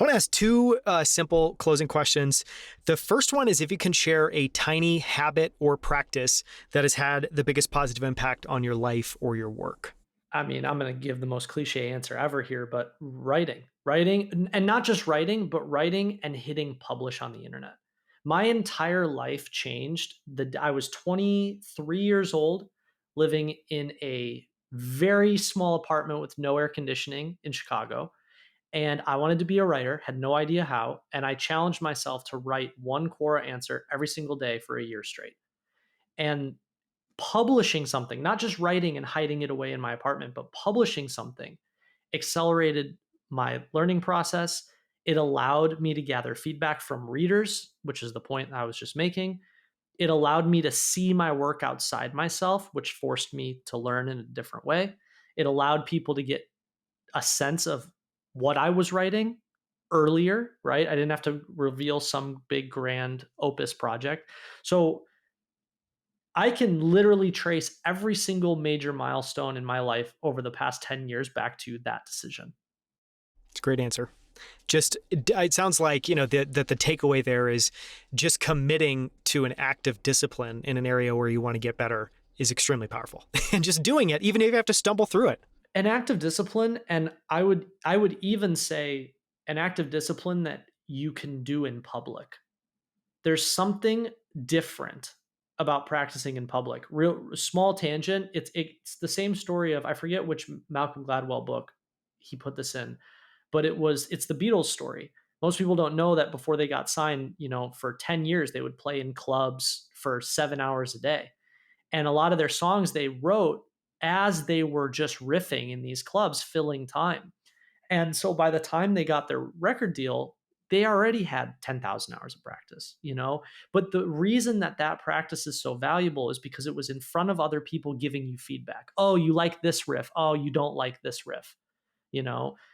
want to ask two simple closing questions. The first one is if you can share a tiny habit or practice that has had the biggest positive impact on your life or your work. I mean, I'm going to give the most cliche answer ever here, but writing, and not just writing, but writing and hitting publish on the internet. My entire life changed. I was 23 years old, living in a very small apartment with no air conditioning in Chicago. And I wanted to be a writer, had no idea how. And I challenged myself to write one Quora answer every single day for a year straight. And publishing something, not just writing and hiding it away in my apartment, but publishing something accelerated my learning process. It allowed me to gather feedback from readers, which is the point I was just making. It allowed me to see my work outside myself, which forced me to learn in a different way. It allowed people to get a sense of what I was writing earlier, right? I didn't have to reveal some big grand opus project. So I can literally trace every single major milestone in my life over the past 10 years back to that decision. It's a great answer. Just, it sounds like, that the takeaway there is just committing to an act of discipline in an area where you want to get better is extremely powerful. And just doing it, even if you have to stumble through it. An act of discipline, and I would even say an act of discipline that you can do in public. There's something different about practicing in public. Real small tangent. It's the same story of, I forget which Malcolm Gladwell book he put this in, but it's the Beatles story. Most people don't know that before they got signed, for 10 years, they would play in clubs for 7 hours a day. And a lot of their songs they wrote as they were just riffing in these clubs, filling time. And so by the time they got their record deal, they already had 10,000 hours of practice, But the reason that practice is so valuable is because it was in front of other people giving you feedback. Oh, you like this riff. Oh, you don't like this riff,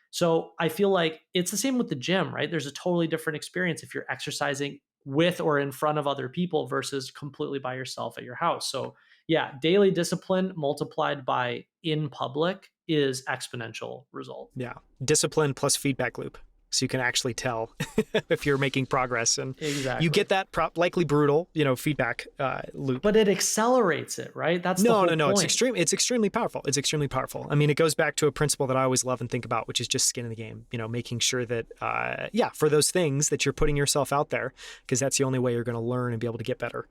So I feel like it's the same with the gym, right? There's a totally different experience if you're exercising with or in front of other people versus completely by yourself at your house. So yeah, daily discipline multiplied by in public is exponential result. Yeah. Discipline plus feedback loop. So you can actually tell if you're making progress, and exactly. You get that likely brutal, feedback loop. But it accelerates it, right? That's the whole point. It's extremely powerful. It's extremely powerful. I mean, it goes back to a principle that I always love and think about, which is just skin in the game. Making sure that, for those things that you're putting yourself out there, because that's the only way you're going to learn and be able to get better.